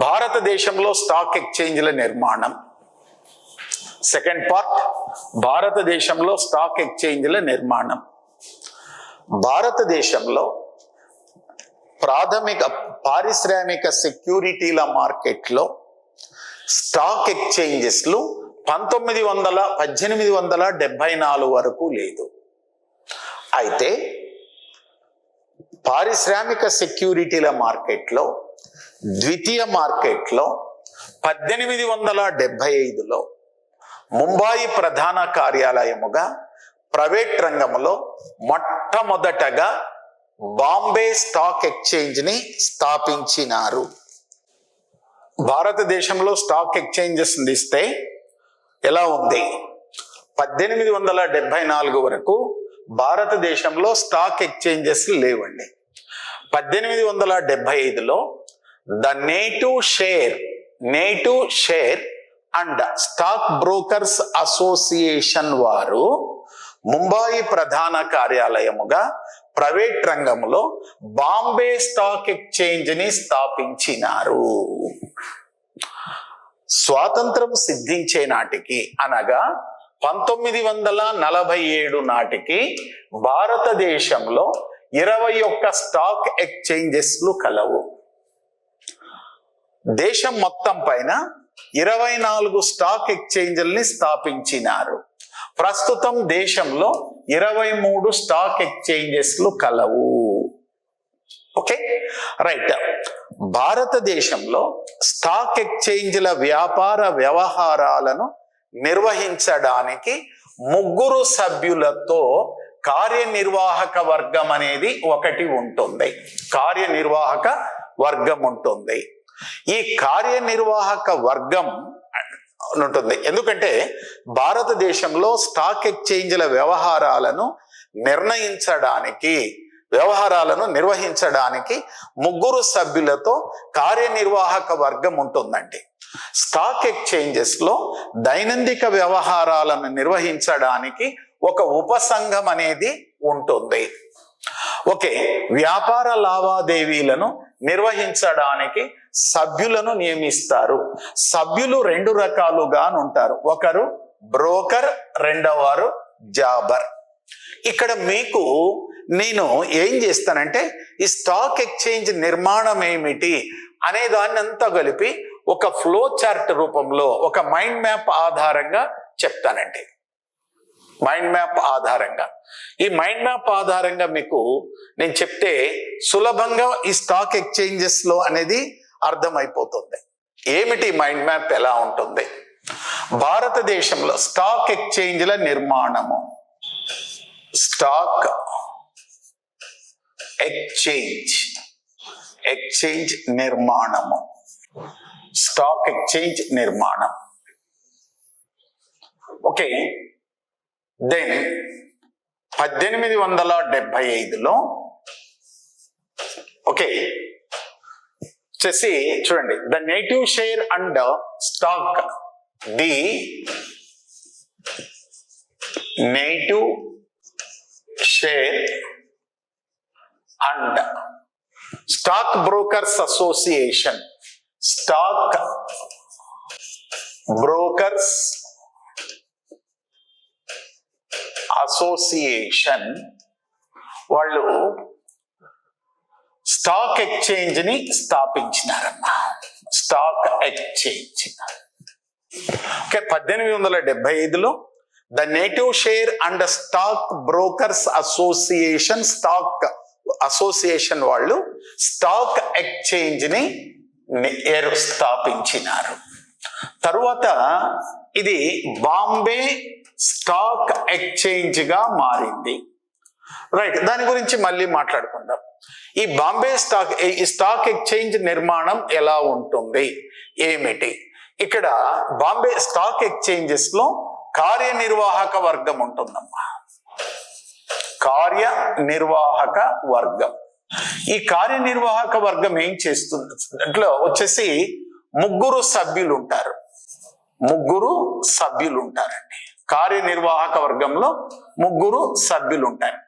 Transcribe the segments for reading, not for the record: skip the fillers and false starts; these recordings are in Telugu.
భారతదేశంలో స్టాక్ ఎక్స్చేంజ్ల నిర్మాణం. సెకండ్ పార్ట్, భారతదేశంలో స్టాక్ ఎక్స్చేంజ్ల నిర్మాణం. భారతదేశంలో పారిశ్రామిక సెక్యూరిటీల మార్కెట్లో స్టాక్ ఎక్స్చేంజెస్లు 1874 వరకు లేదు. అయితే పారిశ్రామిక సెక్యూరిటీల మార్కెట్లో ద్వితీయ మార్కెట్లో 1875లో ముంబాయి ప్రధాన కార్యాలయముగా ప్రైవేట్ రంగంలో మొట్టమొదటగా బాంబే స్టాక్ ఎక్స్చేంజ్ని స్థాపించినారు. భారతదేశంలో స్టాక్ ఎక్స్చేంజెస్ ఇస్తే ఎలా ఉంది? 1874 వరకు భారతదేశంలో స్టాక్ ఎక్స్చేంజెస్ లేవండి. 1875లో the native share and stock brokers association వారు ముంబాయి ప్రధాన కార్యాలయముగా ప్రైవేట్ రంగంలో బాంబే స్టాక్ ఎక్స్చేంజ్ ని స్థాపించినారు. స్వాతంత్రం సిద్ధించే నాటికి అనగా 1947 నాటికి భారతదేశంలో 21 స్టాక్ ఎక్స్చేంజెస్లు కలవు. దేశం మొత్తం పైన 24 స్టాక్ ఎక్స్చేంజ్ల్ని స్థాపించినారు. ప్రస్తుతం దేశంలో 23 స్టాక్ ఎక్స్చేంజెస్లు కలవు. Okay, right. భారతదేశంలో స్టాక్ ఎక్స్చేంజ్ల వ్యాపార వ్యవహారాలను నిర్వహించడానికి 3 సభ్యులతో కార్యనిర్వాహక వర్గం అనేది ఒకటి ఉంటుంది. కార్యనిర్వాహక వర్గం ఉంటుంది. ఈ కార్యనిర్వాహక వర్గం ఉంటుంది ఎందుకంటే భారతదేశంలో స్టాక్ ఎక్స్చేంజ్ల వ్యవహారాలను నిర్వహించడానికి 3 సభ్యులతో కార్యనిర్వాహక వర్గం ఉంటుందండి. స్టాక్ ఎక్స్చేంజెస్ లో దైనందిక వ్యవహారాలను నిర్వహించడానికి ఒక ఉపసంఘం అనేది ఉంటుంది. ఓకే, వ్యాపార లావాదేవీలను నిర్వహించడానికి సభ్యులను నియమిస్తారు. సభ్యులు 2 రకాలుగా ఉంటారు. ఒకరు బ్రోకర్, రెండవవారు జాబర్. ఇక్కడ మీకు నేను ఏం చేస్తానంటే ఈ స్టాక్ ఎక్స్చేంజ్ నిర్మాణం ఏమిటి అనే దాన్ని అంతా కలిపి ఒక ఫ్లో చార్ట్ రూపంలో ఒక మైండ్ మ్యాప్ ఆధారంగా చెప్తానండి. మైండ్ మ్యాప్ ఆధారంగా, ఈ మైండ్ మ్యాప్ ఆధారంగా మీకు నేను చెప్తే సులభంగా ఈ స్టాక్ ఎక్స్చేంజెస్ లో అనేది అర్థమైపోతుంది. ఏమిటి మైండ్ మ్యాప్, ఎలా ఉంటుంది? భారతదేశంలో స్టాక్ ఎక్స్చేంజ్ల నిర్మాణము. స్టాక్ ఎక్స్చేంజ్ నిర్మాణము. స్టాక్ ఎక్స్చేంజ్ నిర్మాణం. ఓకే, దెన్ 1875లో ఓకే వచ్చేసి చూడండి, the native share and stock, the native share and stock brokers association, stock brokers association వాళ్ళు స్టాక్ ఎక్స్చేంజ్ ని స్థాపించినారమ్మా. Stock exchange. ఓకే, 1875లో the native share and stock brokers association, stock association వాళ్ళు స్టాక్ ఎక్స్చేంజ్ ని స్థాపించినారు. తరువాత ఇది బాంబే స్టాక్ ఎక్స్చేంజ్ గా మారింది. రైట్, దాని గురించి మళ్ళీ మాట్లాడుకుందాం. ఈ బాంబే స్టాక్ ఎక్స్చేంజ్ నిర్మాణం ఎలా ఉంటుంది, ఏమిటి? ఇక్కడ బాంబే స్టాక్ ఎక్స్చేంజెస్ లో కార్యనిర్వాహక వర్గం ఉంటుందమ్మా. కార్యనిర్వాహక వర్గం. ఈ కార్యనిర్వాహక వర్గం ఏం చేస్తుంది? దాంట్లో వచ్చేసి 3 సభ్యులు ఉంటారు. 3 సభ్యులు ఉంటారండి. కార్యనిర్వాహక వర్గంలో 3 సభ్యులు ఉంటారు.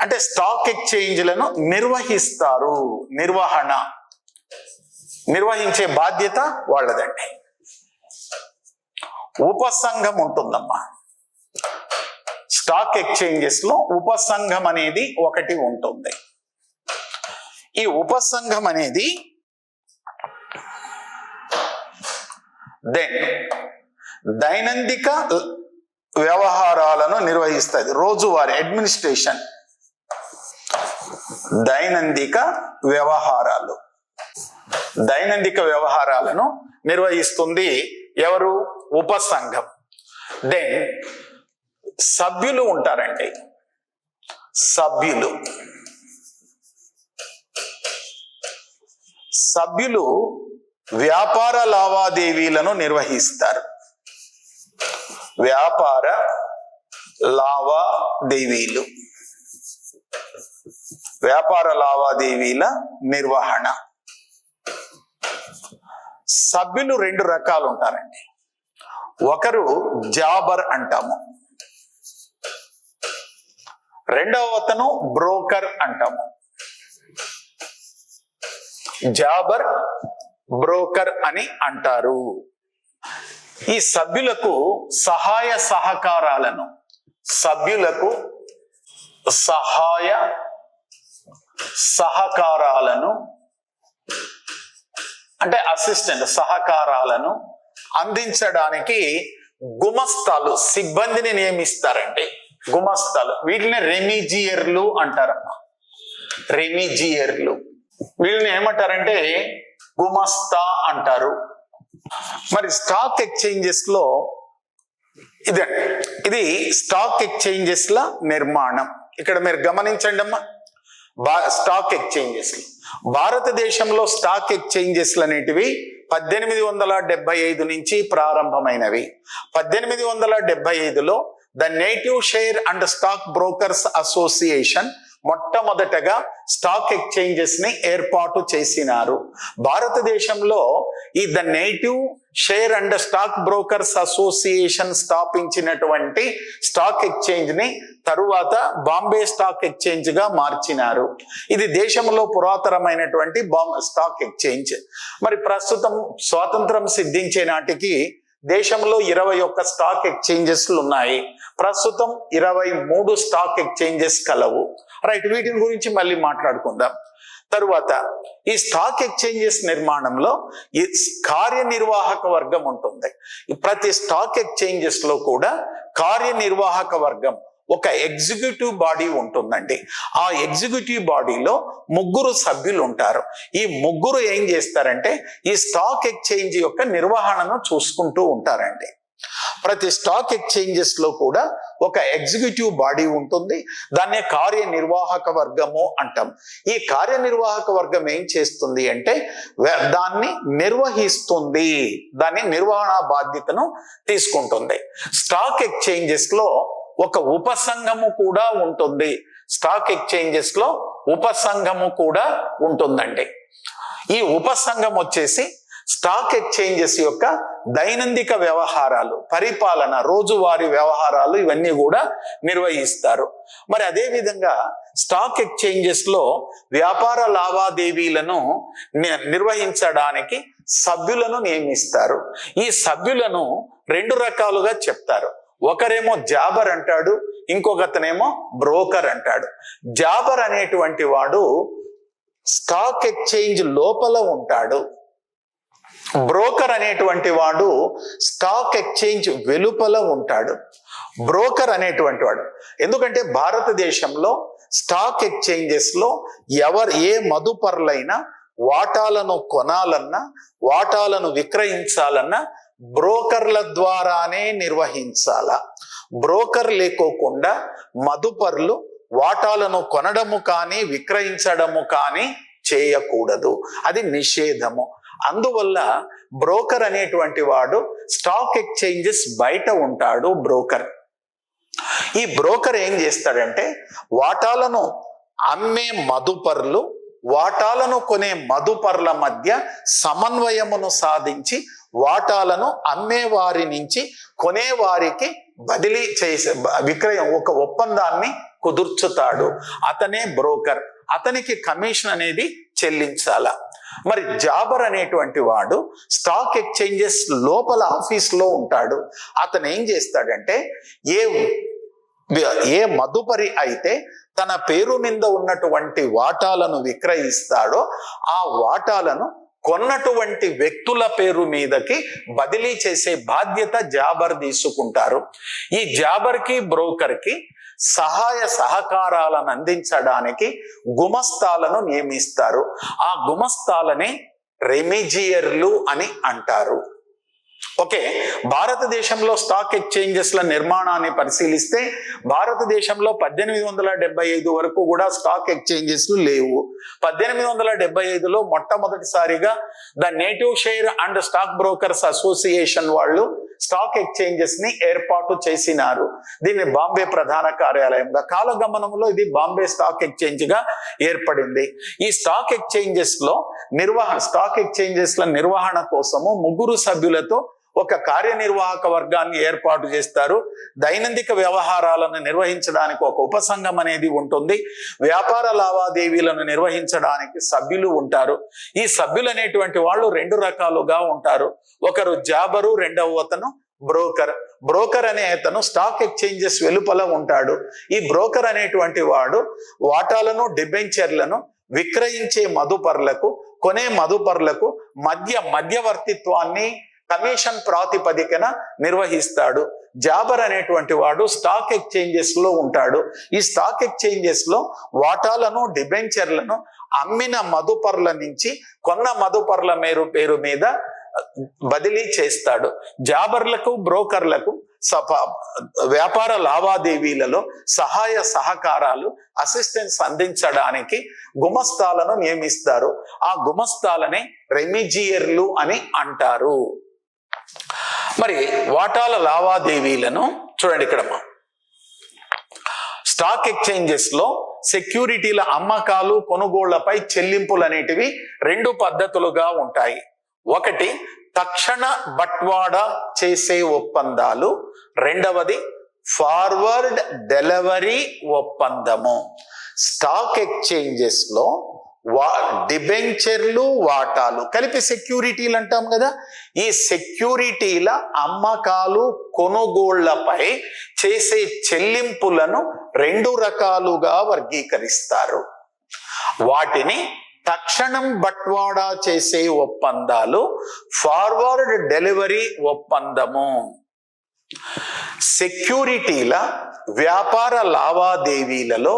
అంటే స్టాక్ ఎక్స్చేంజ్లను నిర్వహిస్తారు. నిర్వహించే బాధ్యత వాళ్ళదండి. ఉపసంఘం ఉంటుందమ్మా. స్టాక్ ఎక్స్చేంజెస్ లో ఉపసంఘం అనేది ఒకటి ఉంటుంది. ఈ ఉపసంఘం అనేది దైనందిక వ్యవహారాలను నిర్వహిస్తుంది. రోజువారీ అడ్మినిస్ట్రేషన్, దైనందిక వ్యవహారాలను నిర్వహిస్తుంది ఎవరు? ఉపసంఘం. దెన్ సభ్యులు ఉంటారండి. సభ్యులు వ్యాపార లావాదేవీలను నిర్వహిస్తారు. వ్యాపార లావాదేవీల నిర్వహణ. సభ్యులు రెండు రకాలు ఉంటారండి. ఒకరు జాబర్ అంటాము, రెండవ అతను బ్రోకర్ అంటాము. జాబర్, బ్రోకర్ అని అంటారు. ఈ సభ్యులకు సహాయ సహకారాలను అంటే అసిస్టెంట్ సహకారాలను అందించడానికి గుమస్తాలు, సిబ్బందిని నియమిస్తారండి. గుమస్తాలు, వీటిని రెమిజియర్లు అంటారమ్మా. వీళ్ళని ఏమంటారంటే గుమస్తా అంటారు. మరి స్టాక్ ఎక్స్చేంజెస్ లో ఇది స్టాక్ ఎక్స్చేంజెస్ ల నిర్మాణం. ఇక్కడ మీరు గమనించండి అమ్మా. స్టాక్ ఎక్స్చేంజెస్, భారతదేశంలో స్టాక్ ఎక్స్చేంజెస్ అనేటివి 1875 నుంచి ప్రారంభమైనవి. 1875లో the native share and stock brokers association మొట్టమొదటగా స్టాక్ ఎక్స్చేంజెస్ ని ఏర్పాటు చేసినారు. భారతదేశంలో ఈ the native share and stock brokers association స్థాపించినటువంటి స్టాక్ ఎక్స్చేంజ్ ని తరువాత బాంబే స్టాక్ ఎక్స్చేంజ్ గా మార్చినారు. ఇది దేశంలో పురాతనమైనటువంటి స్టాక్ ఎక్స్చేంజ్. మరి ప్రస్తుతం స్వాతంత్రం సిద్ధించే నాటికి దేశంలో 21 స్టాక్ ఎక్స్చేంజెస్ ఉన్నాయి. ప్రస్తుతం 23 స్టాక్ ఎక్స్చేంజెస్ కలవు. రైట్, వీటిని గురించి మళ్ళీ మాట్లాడుకుందాం. తరువాత ఈ స్టాక్ ఎక్స్చేంజెస్ నిర్మాణంలో ఈ కార్యనిర్వాహక వర్గం ఉంటుంది. ప్రతి స్టాక్ ఎక్స్చేంజెస్ లో కూడా కార్యనిర్వాహక వర్గం, ఒక ఎగ్జిక్యూటివ్ బాడీ ఉంటుందండి. ఆ ఎగ్జిక్యూటివ్ బాడీలో 3 సభ్యులు ఉంటారు. ఈ 3 ఏం చేస్తారంటే ఈ స్టాక్ ఎక్స్చేంజ్ యొక్క నిర్వహణను చూసుకుంటూ ఉంటారండి. ప్రతి స్టాక్ ఎక్స్చేంజెస్ లో కూడా ఒక ఎగ్జిక్యూటివ్ బాడీ ఉంటుంది. దాన్నే కార్యనిర్వాహక వర్గము అంటాం. ఈ కార్యనిర్వాహక వర్గం ఏం చేస్తుంది అంటే దాన్ని నిర్వహిస్తుంది, దాని నిర్వహణ బాధ్యతను తీసుకుంటుంది. స్టాక్ ఎక్స్చేంజెస్ లో ఒక ఉపసంఘము కూడా ఉంటుంది. స్టాక్ ఎక్స్చేంజెస్ లో ఉపసంఘము కూడా ఉంటుందండి. ఈ ఉపసంఘం వచ్చేసి స్టాక్ ఎక్స్చేంజెస్ యొక్క దైనందిక వ్యవహారాలు, పరిపాలన, రోజువారీ వ్యవహారాలు ఇవన్నీ కూడా నిర్వహిస్తారు. మరి అదే విధంగా స్టాక్ ఎక్స్చేంజెస్ లో వ్యాపార లావాదేవీలను నిర్వహించడానికి సభ్యులను నియమిస్తారు. ఈ సభ్యులను 2 రకాలుగా చెప్తారు. ఒకరేమో జాబర్ అంటాడు, ఇంకొకతనేమో బ్రోకర్ అంటాడు. జాబర్ అనేటువంటి వాడు స్టాక్ ఎక్స్చేంజ్ లోపల ఉంటాడు. బ్రోకర్ అనేటువంటి వాడు స్టాక్ ఎక్స్చేంజ్ వెలుపల ఉంటాడు. బ్రోకర్ అనేటువంటి వాడు, ఎందుకంటే భారతదేశంలో స్టాక్ ఎక్స్చేంజెస్ లో ఏ మదుపరులైనా వాటాలను కొనాలన్నా, వాటాలను విక్రయించాలన్నా బ్రోకర్ల ద్వారానే నిర్వహించాల. బ్రోకర్ లేకోకుండా మదుపర్లు వాటాలను కొనడము కానీ విక్రయించడము కానీ చేయకూడదు. అది నిషేధము. అందువల్ల బ్రోకర్ అనేటువంటి వాడు స్టాక్ ఎక్స్చేంజెస్ బయట ఉంటాడు. బ్రోకర్, ఈ బ్రోకర్ ఏం చేస్తాడంటే వాటాలను అమ్మే మదుపర్లు, వాటాలను కొనే మదుపర్ల మధ్య సమన్వయమును సాధించి వాటాలను అమ్మేవారి నుంచి కొనేవారికి బదిలీ చేసే విక్రయం ఒక ఒప్పందాన్ని కుదుర్చుతాడు. అతనే బ్రోకర్. అతనికి కమిషన్ అనేది చెల్లించాల. మరి జాబర్ అనేటువంటి వాడు స్టాక్ ఎక్స్చేంజెస్ లోపల ఆఫీస్లో ఉంటాడు. అతను ఏం చేస్తాడంటే ఏ మదుపరి అయితే తన పేరు మీద ఉన్నటువంటి వాటాలను విక్రయిస్తాడో ఆ వాటాలను కొన్నటువంటి వ్యక్తుల పేరు మీదకి బదిలీ చేసే బాధ్యత జాబర్ తీసుకుంటారు. ఈ జాబర్కి బ్రోకర్కి సహాయ సహకారాలను అందించడానికి గుమస్తాలను నియమిస్తారు. ఆ గుమస్తాలని రెమిజియర్లు అని అంటారు. ఓకే, భారతదేశంలో స్టాక్ ఎక్స్చేంజెస్ల నిర్మాణాన్ని పరిశీలిస్తే భారతదేశంలో 1875 వరకు కూడా స్టాక్ ఎక్స్చేంజెస్లు లేవు. 1875లో మొట్టమొదటిసారిగా the native share and stock brokers association వాళ్ళు స్టాక్ ఎక్స్చేంజెస్ ని ఏర్పాటు చేసినారు. దీన్ని బాంబే ప్రధాన కార్యాలయంగా, కాలగమనంలో ఇది బాంబే స్టాక్ ఎక్స్చేంజ్ గా ఏర్పడింది. ఈ స్టాక్ ఎక్స్చేంజెస్ ల నిర్వహణ కోసము 3 సభ్యులతో ఒక కార్యనిర్వాహక వర్గాన్ని ఏర్పాటు చేస్తారు. దైనందిక వ్యవహారాలను నిర్వహించడానికి ఒక ఉపసంఘం అనేది ఉంటుంది. వ్యాపార లావాదేవీలను నిర్వహించడానికి సభ్యులు ఉంటారు. ఈ సభ్యులు అనేటువంటి వాళ్ళు 2 రకాలుగా ఉంటారు. ఒకరు జాబరు, రెండవ అతను బ్రోకర్. బ్రోకర్ అనే అతను స్టాక్ ఎక్స్చేంజెస్ వెలుపల ఉంటాడు. ఈ బ్రోకర్ అనేటువంటి వాడు వాటాలను, డిబెంచర్లను విక్రయించే మదుపర్లకు, కొనే మదుపర్లకు మధ్యవర్తిత్వాన్ని కమిషన్ ప్రాతిపదికన నిర్వహిస్తాడు. జాబర్ అనేటువంటి వాడు స్టాక్ ఎక్స్చేంజెస్ లో ఉంటాడు. ఈ స్టాక్ ఎక్స్చేంజెస్ లో వాటాలను, డిబెంచర్లను అమ్మిన మదుపర్ల నుంచి కొన్న మదుపర్ల పేరు మీద బదిలీ చేస్తాడు. జాబర్లకు, బ్రోకర్లకు వ్యాపార లావాదేవీలలో సహాయ సహకారాలు, అసిస్టెన్స్ అందించడానికి గుమస్తాలను నియమిస్తారు. ఆ గుమస్తాలనే రెమిజియర్లు అని అంటారు. మరి వాటాల లావాదేవీలను చూడండి. ఇక్కడ స్టాక్ ఎక్స్చేంజెస్ లో సెక్యూరిటీల అమ్మకాలు, కొనుగోళ్లపై చెల్లింపులు అనేటివి 2 పద్ధతులుగా ఉంటాయి. ఒకటి తక్షణ బట్వాడా చేసే ఒప్పందాలు, రెండవది ఫార్వర్డ్ డెలివరీ ఒప్పందము. స్టాక్ ఎక్స్చేంజెస్ లో డిబెంచర్లు, వాటాలు కలిపి సెక్యూరిటీలు అంటాం కదా. ఈ సెక్యూరిటీల అమ్మకాలు, కొనుగోళ్లపై చేసే చెల్లింపులను 2 రకాలుగా వర్గీకరిస్తారు. వాటిని తక్షణం బట్వాడా చేసే ఒప్పందాలు, ఫార్వర్డ్ డెలివరీ ఒప్పందము. సెక్యూరిటీల వ్యాపార లావాదేవీలలో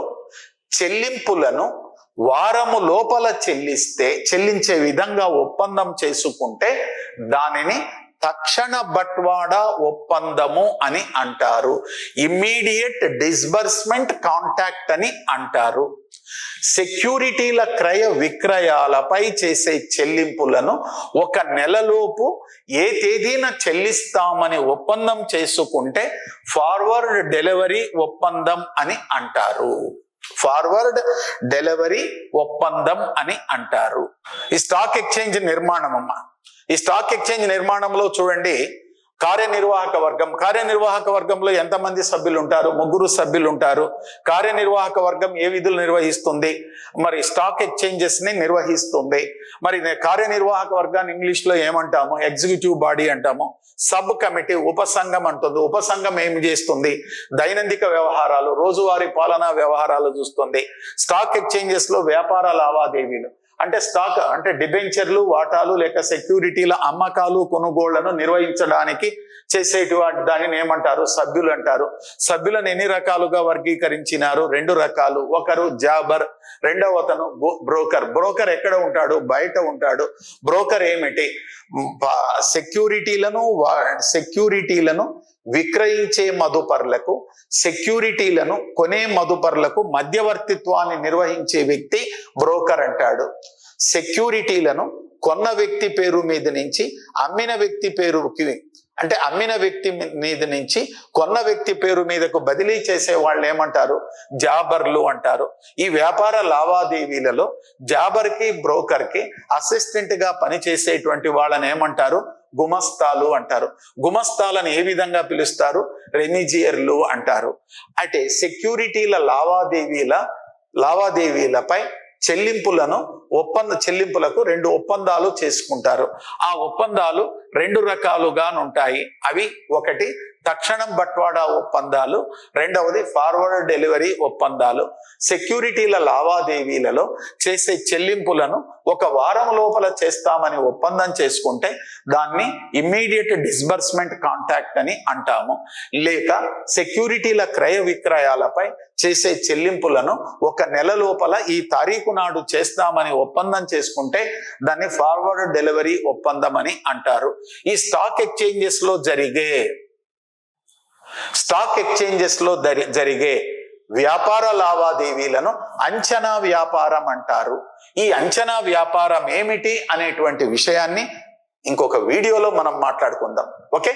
చెల్లింపులను వారము లోపల చెల్లించే విధంగా ఒప్పందం చేసుకుంటే దానిని తక్షణ బట్వాడా ఒప్పందము అని అంటారు. ఇమ్మీడియట్ డిస్బర్స్మెంట్ కాంట్రాక్ట్ అని అంటారు. సెక్యూరిటీల క్రయ విక్రయాలపై చేసే చెల్లింపులను 1 నెలలోపు ఏ తేదీన చెల్లిస్తామని ఒప్పందం చేసుకుంటే ఫార్వర్డ్ డెలివరీ ఒప్పందం అని అంటారు. ఫార్వర్డ్ డెలివరీ ఒప్పందం అని అంటారు. ఈ స్టాక్ ఎక్స్చేంజ్ నిర్మాణం అమ్మా. ఈ స్టాక్ ఎక్స్చేంజ్ నిర్మాణంలో చూడండి, కార్యనిర్వాహక వర్గంలో ఎంతమంది సభ్యులు ఉంటారు? 3 సభ్యులు ఉంటారు. కార్యనిర్వాహక వర్గం ఏ విధులు నిర్వహిస్తుంది? మరి స్టాక్ ఎక్స్చేంజెస్ ని నిర్వహిస్తుంది. మరి కార్యనిర్వాహక వర్గాన్ని ఇంగ్లీష్ లో ఏమంటాము? ఎగ్జిక్యూటివ్ బాడీ అంటాము. సబ్ కమిటీ ఉపసంఘం అంటుంది. ఉపసంఘం ఏమి చేస్తుంది? దైనందిక వ్యవహారాలు, రోజువారీ పాలనా వ్యవహారాలు చూస్తుంది. స్టాక్ ఎక్స్చేంజెస్ లో వ్యాపార లావాదేవీలు అంటే డిబెంచర్లు, వాటాలు లేక సెక్యూరిటీల అమ్మకాలు, కొనుగోళ్లను నిర్వహించడానికి చేసేటువంటి దానిని ఏమంటారు? సభ్యులు అంటారు. సభ్యులను ఎన్ని రకాలుగా వర్గీకరించినారు? 2 రకాలు. ఒకరు జాబర్, రెండవ అతను బ్రోకర్. బ్రోకర్ ఎక్కడ ఉంటాడు? బయట ఉంటాడు. బ్రోకర్ ఏమిటి? సెక్యూరిటీలను విక్రయించే మదుపర్లకు, సెక్యూరిటీలను కొనే మదుపర్లకు మధ్యవర్తిత్వాన్ని నిర్వహించే వ్యక్తి బ్రోకర్ అంటాడు. సెక్యూరిటీలను కొన్న వ్యక్తి పేరు మీద నుంచి అమ్మిన వ్యక్తి పేరుకి అంటే అమ్మిన వ్యక్తి మీద నుంచి కొన్న వ్యక్తి పేరు మీదకు బదిలీ చేసే వాళ్ళు ఏమంటారు? జాబర్లు అంటారు. ఈ వ్యాపార లావాదేవీలలో జాబర్కి బ్రోకర్కి అసిస్టెంట్ గా పనిచేసేటువంటి వాళ్ళని ఏమంటారు? గుమస్తాలు అంటారు. గుమస్తాలను ఏ విధంగా పిలుస్తారు? రెమిజియర్లు అంటారు. అంటే సెక్యూరిటీల లావాదేవీలపై చెల్లింపులకు 2 ఒప్పందాలు చేసుకుంటారు. ఆ ఒప్పందాలు 2 రకాలుగా ఉంటాయి. అవి ఒకటి తక్షణం బట్వాడా ఒప్పందాలు, రెండవది ఫార్వర్డ్ డెలివరీ ఒప్పందాలు. సెక్యూరిటీల లావాదేవీలలో చేసే చెల్లింపులను 1 వారం లోపల చేస్తామని ఒప్పందం చేసుకుంటే దాన్ని ఇమ్మీడియట్ డిస్బర్స్మెంట్ కాంట్రాక్ట్ అని అంటాము. లేక సెక్యూరిటీల క్రయ విక్రయాలపై చేసే చెల్లింపులను 1 నెల లోపల ఈ తారీఖు నాడు చేస్తామని ఒప్పందం చేసుకుంటే దాన్ని ఫార్వర్డ్ డెలివరీ ఒప్పందం అని అంటారు. ఈ స్టాక్ ఎక్స్చేంజెస్ లో జరిగే వ్యాపార లావాదేవీలను అంచనా వ్యాపారం అంటారు. ఈ అంచనా వ్యాపారం ఏమిటి అనేటువంటి విషయాన్ని ఇంకొక వీడియోలో మనం మాట్లాడుకుందాం. ఓకే.